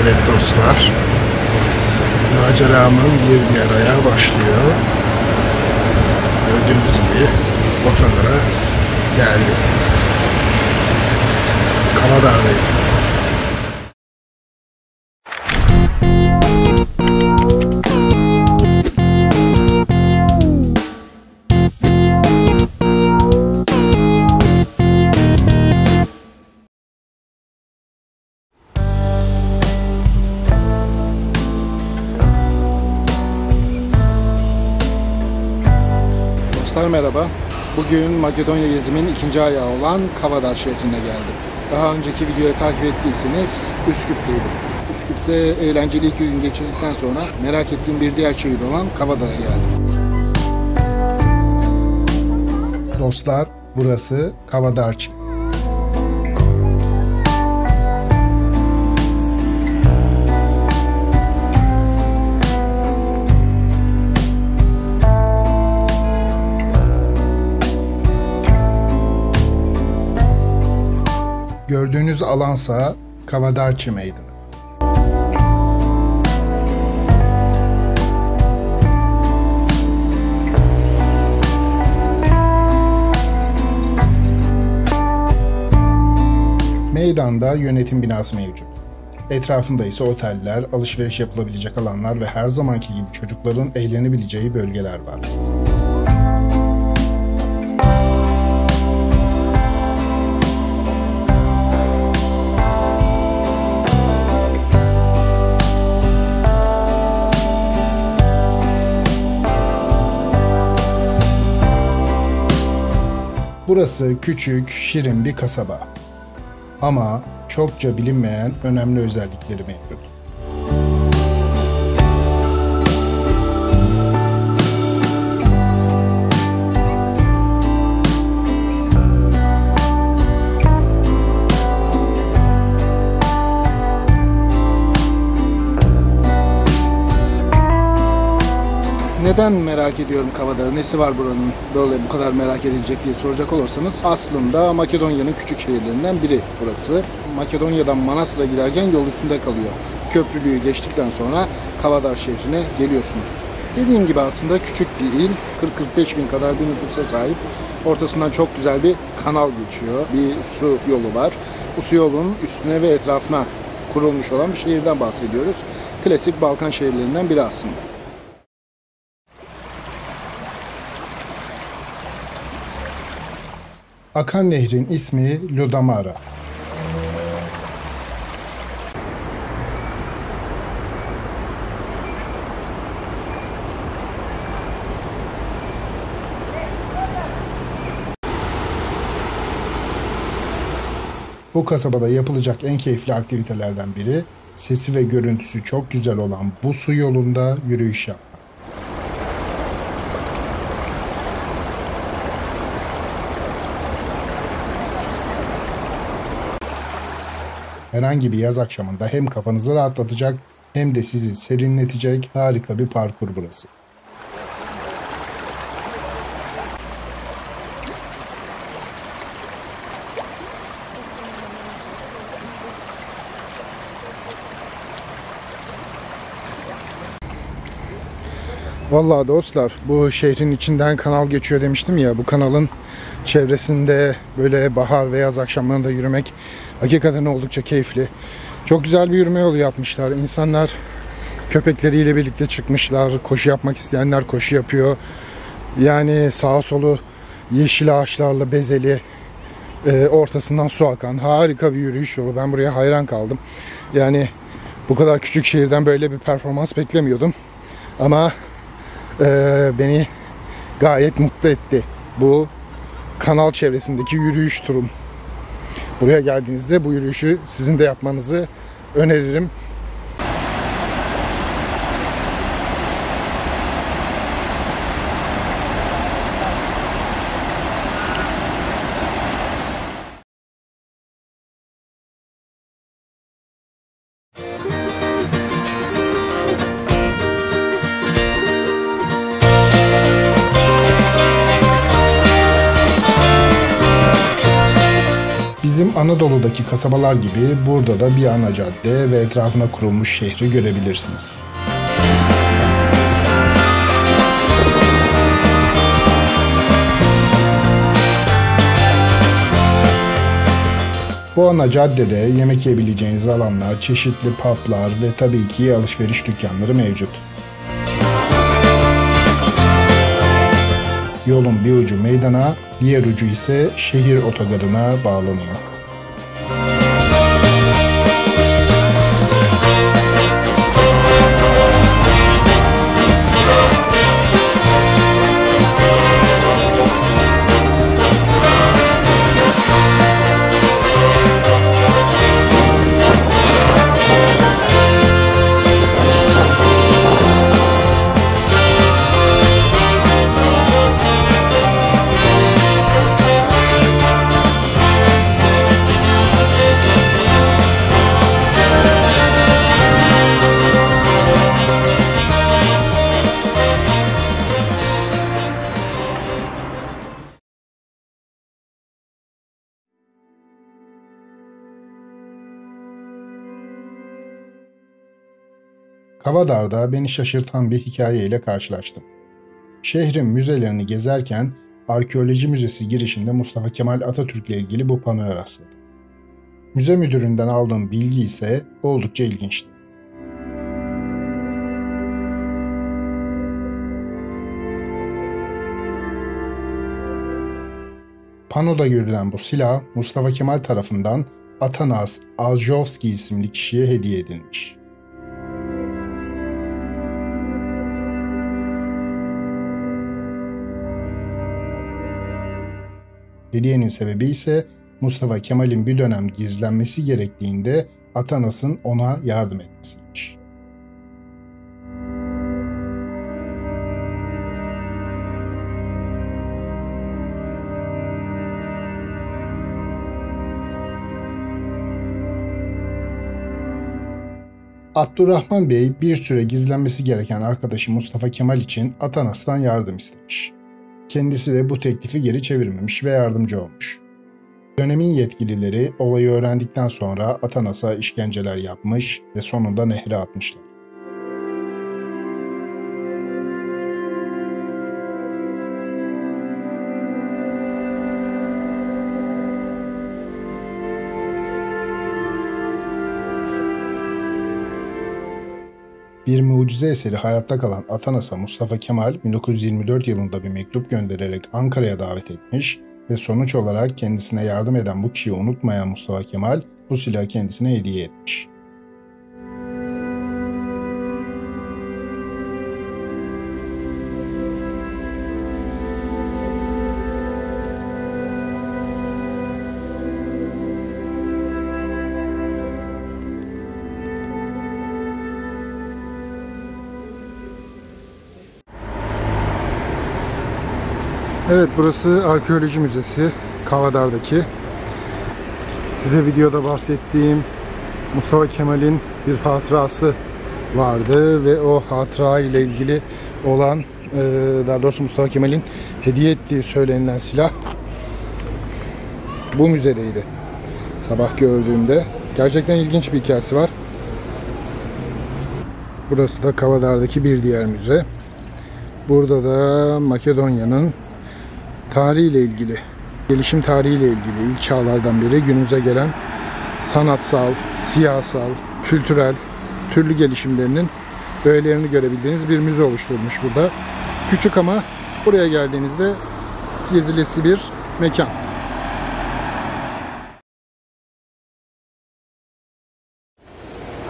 Evet dostlar, maceramın bir diğer ayağı başlıyor. Gördüğünüz gibi otolara geldim. Kavadağ'dayım. Merhaba. Bugün Makedonya gezimin ikinci ayağı olan Kavadar şehrine geldim. Daha önceki videoyu takip ettiyseniz Üsküp'teydim. Üsküp'te eğlenceli 2 gün geçirdikten sonra merak ettiğim bir diğer şehir olan Kavadar'a geldim. Dostlar, burası Kavadarçı. Gördüğünüz alansa Kavadarçı Meydanı. Meydanda yönetim binası mevcut. Etrafında ise oteller, alışveriş yapılabilecek alanlar ve her zamanki gibi çocukların eğlenebileceği bölgeler var. Burası küçük, şirin bir kasaba. Ama çokça bilinmeyen önemli özellikleri mevcut. Neden merak ediyorum Kavadar'ı? Nesi var buranın böyle bu kadar merak edilecek diye soracak olursanız aslında Makedonya'nın küçük şehirlerinden biri burası. Makedonya'dan Manastır'a giderken yol üstünde kalıyor. Köprülüğü geçtikten sonra Kavadar şehrine geliyorsunuz. Dediğim gibi aslında küçük bir il, 40-45 bin kadar bir nüfusa sahip. Ortasından çok güzel bir kanal geçiyor, bir su yolu var. Bu su yolunun üstüne ve etrafına kurulmuş olan bir şehirden bahsediyoruz. Klasik Balkan şehirlerinden biri aslında. Akan nehrin ismi Ludamara. Bu kasabada yapılacak en keyifli aktivitelerden biri, sesi ve görüntüsü çok güzel olan bu su yolunda yürüyüş yapmak. Herhangi bir yaz akşamında hem kafanızı rahatlatacak hem de sizi serinletecek harika bir parkur burası. Vallahi dostlar, bu şehrin içinden kanal geçiyor demiştim ya, bu kanalın çevresinde böyle bahar ve yaz akşamlarında yürümek hakikaten oldukça keyifli. Çok güzel bir yürüme yolu yapmışlar. İnsanlar köpekleriyle birlikte çıkmışlar. Koşu yapmak isteyenler koşu yapıyor. Yani sağa solu yeşil ağaçlarla bezeli, ortasından su akan harika bir yürüyüş yolu. Ben buraya hayran kaldım. Yani bu kadar küçük şehirden böyle bir performans beklemiyordum. Ama beni gayet mutlu etti bu kanal çevresindeki yürüyüş turum. Buraya geldiğinizde bu yürüyüşü sizin de yapmanızı öneririm. Bizim Anadolu'daki kasabalar gibi burada da bir ana cadde ve etrafına kurulmuş şehri görebilirsiniz. Bu ana caddede yemek yiyebileceğiniz alanlar, çeşitli publar ve tabii ki alışveriş dükkanları mevcut. Yolun bir ucu meydana, diğer ucu ise şehir otogarına bağlanıyor. Kavadar'da beni şaşırtan bir hikayeyle karşılaştım. Şehrin müzelerini gezerken Arkeoloji Müzesi girişinde Mustafa Kemal Atatürk'le ilgili bu panoya rastladım. Müze müdüründen aldığım bilgi ise oldukça ilginçti. Panoda görülen bu silah Mustafa Kemal tarafından Atanas Azovski isimli kişiye hediye edilmiş. Hediyenin sebebi ise Mustafa Kemal'in bir dönem gizlenmesi gerektiğinde Atanas'ın ona yardım etmesiymiş. Abdurrahman Bey bir süre gizlenmesi gereken arkadaşı Mustafa Kemal için Atanas'tan yardım istemiş. Kendisi de bu teklifi geri çevirmemiş ve yardımcı olmuş. Dönemin yetkilileri olayı öğrendikten sonra Atanas'a işkenceler yapmış ve sonunda nehre atmışlar. Bir mucize eseri hayatta kalan Atanas'a Mustafa Kemal 1924 yılında bir mektup göndererek Ankara'ya davet etmiş ve sonuç olarak kendisine yardım eden bu kişiyi unutmayan Mustafa Kemal bu silahı kendisine hediye etmiş. Evet, burası Arkeoloji Müzesi, Kavadar'daki. Size videoda bahsettiğim Mustafa Kemal'in bir hatırası vardı ve o hatıra ile ilgili olan, daha doğrusu Mustafa Kemal'in hediye ettiği söylenilen silah bu müzedeydi. Sabah gördüğümde gerçekten ilginç bir hikayesi var. Burası da Kavadar'daki bir diğer müze. Burada da Makedonya'nın tarihiyle ilgili, gelişim tarihiyle ilgili ilk çağlardan beri günümüze gelen sanatsal, siyasal, kültürel, türlü gelişimlerinin öğelerini görebildiğiniz bir müze oluşturulmuş burada. Küçük ama buraya geldiğinizde gezilesi bir mekan.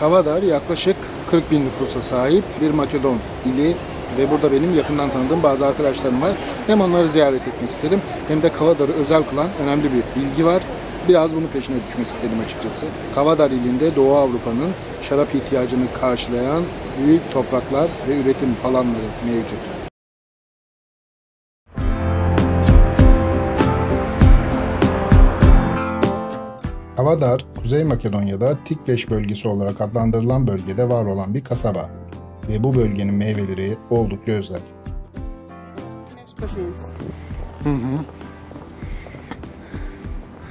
Kavadar yaklaşık 40 bin nüfusa sahip bir Makedon ili ve burada benim yakından tanıdığım bazı arkadaşlarım var. Hem onları ziyaret etmek istedim hem de Kavadar'ı özel kılan önemli bir bilgi var. Biraz bunun peşine düşmek istedim açıkçası. Kavadar ilinde Doğu Avrupa'nın şarap ihtiyacını karşılayan büyük topraklar ve üretim alanları mevcut. Kavadar, Kuzey Makedonya'da Tikveş bölgesi olarak adlandırılan bölgede var olan bir kasaba ve bu bölgenin meyveleri oldukça özel.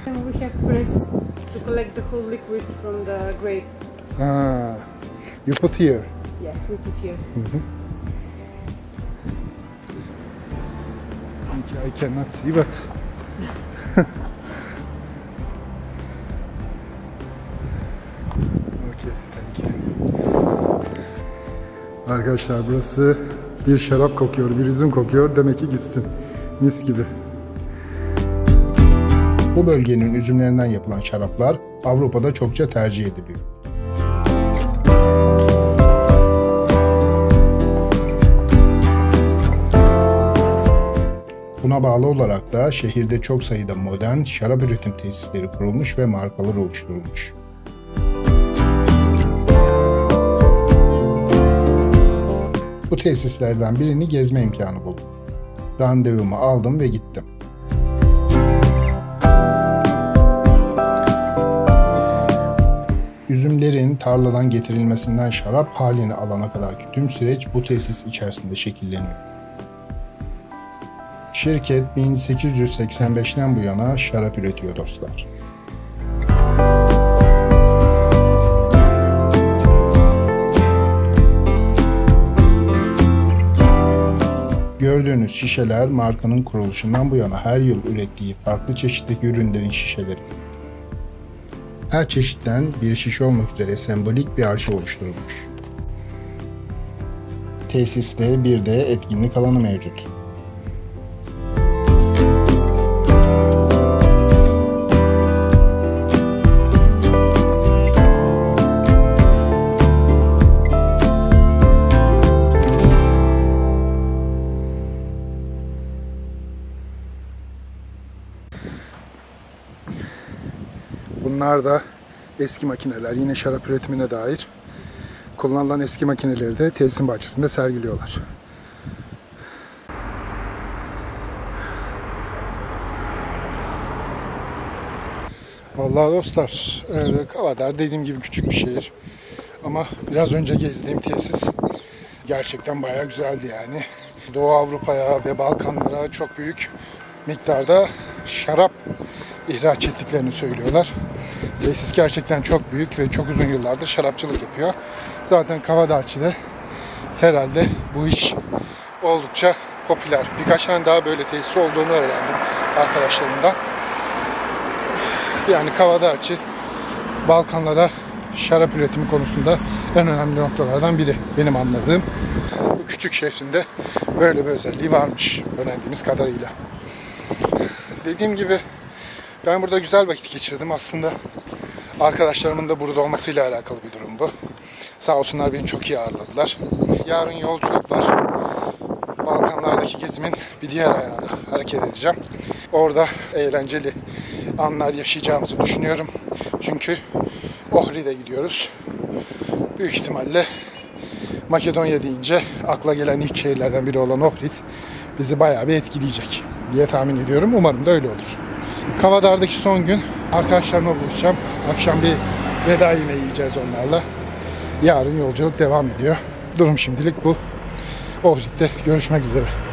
And we have presses to collect the whole liquid from the grape. Ah, you put here. Yes, we put here. I cannot see but okay, thank you. Arkadaşlar burası bir şarap kokuyor, bir üzüm kokuyor. Demek ki gitsin. Mis gibi. Bu bölgenin üzümlerinden yapılan şaraplar Avrupa'da çokça tercih ediliyor. Buna bağlı olarak da şehirde çok sayıda modern şarap üretim tesisleri kurulmuş ve markalar oluşturulmuş. Bu tesislerden birini gezme imkanı buldum. Randevumu aldım ve gittim. Üzümlerin tarladan getirilmesinden şarap halini alana kadarki tüm süreç bu tesis içerisinde şekilleniyor. Şirket 1885'ten bu yana şarap üretiyor dostlar. Gördüğünüz şişeler markanın kuruluşundan bu yana her yıl ürettiği farklı çeşitteki ürünlerin şişeleri. Her çeşitten bir şişe olmak üzere sembolik bir arşiv oluşturulmuş. Tesiste bir de etkinlik alanı mevcut. Bunlar da eski makineler. Yine şarap üretimine dair kullanılan eski makineleri de tesisin bahçesinde sergiliyorlar. Vallahi dostlar, Kavadar dediğim gibi küçük bir şehir. Ama biraz önce gezdiğim tesis gerçekten bayağı güzeldi yani. Doğu Avrupa'ya ve Balkanlara çok büyük miktarda şarap ihraç ettiklerini söylüyorlar. Tesis gerçekten çok büyük ve çok uzun yıllardır şarapçılık yapıyor. Zaten Kavadarçı'da herhalde bu iş oldukça popüler. Birkaç tane daha böyle tesis olduğunu öğrendim arkadaşlarımdan. Yani Kavadarçı Balkanlara şarap üretimi konusunda en önemli noktalardan biri benim anladığım. Bu küçük şehrinde böyle bir özelliği varmış öğrendiğimiz kadarıyla. Dediğim gibi ben burada güzel vakit geçirdim. Aslında arkadaşlarımın da burada olmasıyla alakalı bir durum bu. Sağ olsunlar beni çok iyi ağırladılar. Yarın yolculuk var. Balkanlardaki gezimin bir diğer ayağına hareket edeceğim. Orada eğlenceli anlar yaşayacağımızı düşünüyorum. Çünkü Ohrid'e gidiyoruz. Büyük ihtimalle Makedonya deyince akla gelen ilk şehirlerden biri olan Ohrid bizi bayağı bir etkileyecek diye tahmin ediyorum. Umarım da öyle olur. Kavadar'daki son gün arkadaşlarımla buluşacağım. Akşam bir veda yemeği yiyeceğiz onlarla. Yarın yolculuk devam ediyor. Durum şimdilik bu. Ohrid'de görüşmek üzere.